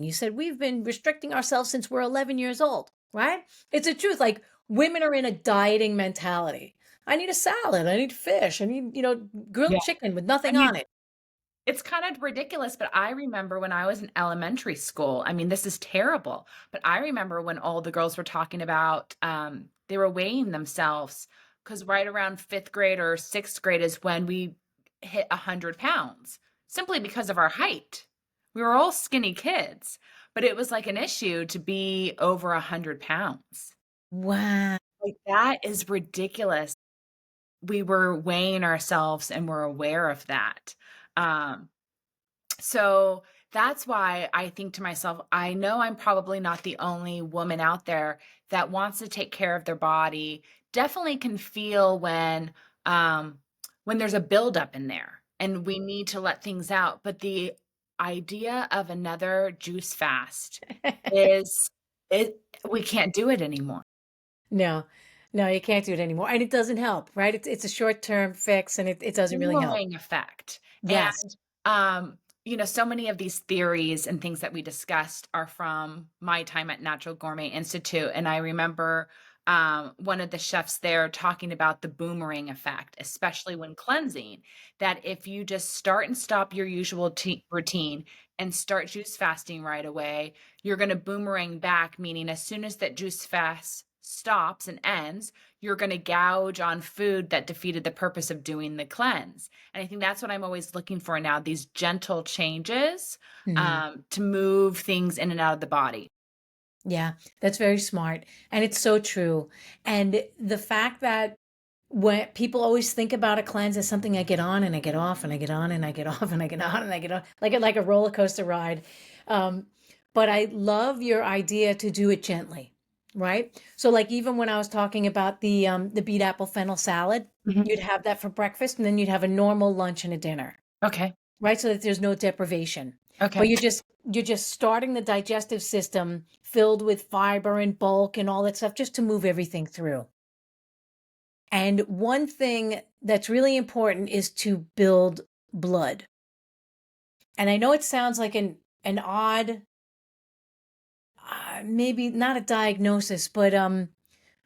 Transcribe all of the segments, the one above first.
You said we've been restricting ourselves since we're 11 years old, right? It's the truth. Like women are in a dieting mentality. I need a salad. I need fish. I need, Yeah. grilled chicken with I nothing mean, on it. it's kind of ridiculous, but I remember when I was in elementary school, I mean, this is terrible, but I remember when all the girls were talking about, they were weighing themselves because right around 5th grade or 6th grade is when we hit 100 pounds simply because of our height. We were all skinny kids, but it was like an issue to be over 100 pounds. Wow. Like, that is ridiculous. We were weighing ourselves and we're aware of that. Um, so that's why I think to myself, I know I'm probably not the only woman out there that wants to take care of their body. Definitely can feel when there's a buildup in there and we need to let things out. But the idea of another juice fast is it we can't do it anymore. No, no, you can't do it anymore. And it doesn't help, right? It's a short-term fix and it doesn't really help. Boomerang effect. Yes. And, so many of these theories and things that we discussed are from my time at Natural Gourmet Institute. And I remember one of the chefs there talking about the boomerang effect, especially when cleansing, that if you just start and stop your usual routine and start juice fasting right away, you're going to boomerang back, meaning as soon as that juice fast stops and ends, you're going to gouge on food that defeated the purpose of doing the cleanse. And I think that's what I'm always looking for now, these gentle changes Mhm. to move things in and out of the body. Yeah, that's very smart. And it's so true. And the fact that when people always think about a cleanse as something I get on and I get off and I get on and I get off and I get on and I get on, like a roller coaster ride. Um, but I love your idea to do it gently, right? So like even when I was talking about the beet apple fennel salad, Mhm. you'd have that for breakfast and then you'd have a normal lunch and a dinner, Okay. right? So that there's no deprivation. Okay. But you're just starting the digestive system filled with fiber and bulk and all that stuff just to move everything through. And one thing that's really important is to build blood. And I know it sounds like an odd, maybe not a diagnosis, but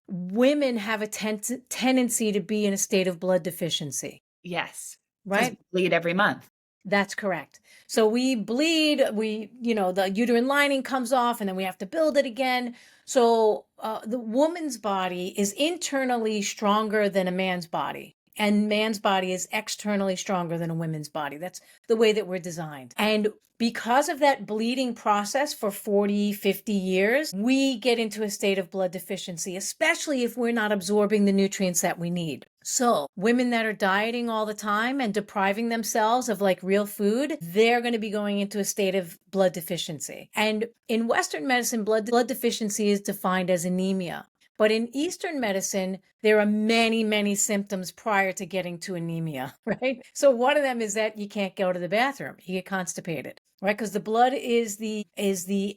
women have a tendency to be in a state of blood deficiency, Yes. Because we right? bleed every month. That's correct. So we bleed, the uterine lining comes off and then we have to build it again. So the woman's body is internally stronger than a man's body. And man's body is externally stronger than a woman's body. That's the way that we're designed. And because of that bleeding process for 40, 50 years, we get into a state of blood deficiency, especially if we're not absorbing the nutrients that we need. So, women that are dieting all the time and depriving themselves of like real food, they're going to be going into a state of blood deficiency. And in Western medicine, blood deficiency is defined as anemia. But in Eastern medicine, there are many, many symptoms prior to getting to anemia, right? So one of them is that you can't go to the bathroom, you get constipated, right? Because the blood is the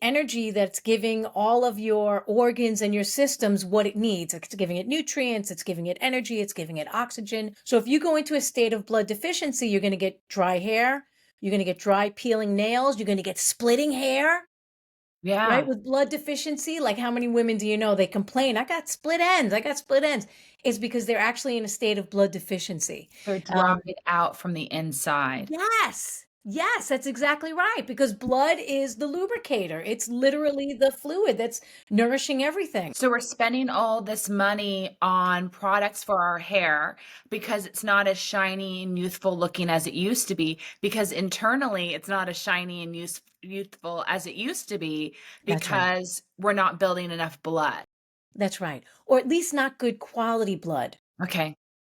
energy that's giving all of your organs and your systems what it needs. It's giving it nutrients, it's giving it energy, it's giving it oxygen. So if you go into a state of blood deficiency, you're going to get dry hair, you're going to get dry peeling nails, you're going to get splitting hair, right? Yeah. With blood deficiency, like how many women do you know they complain, I got split ends, I got split ends. It's because they're actually in a state of blood deficiency. They're dried out from the inside. Yes. Yes, that's exactly right. Because blood is the lubricator. It's literally the fluid that's nourishing everything. So we're spending all this money on products for our hair because it's not as shiny and youthful looking as it used to be, because internally it's not as shiny and youthful as it used to be That's right. because we're not building enough blood. That's right. Or at least not good quality blood. Okay.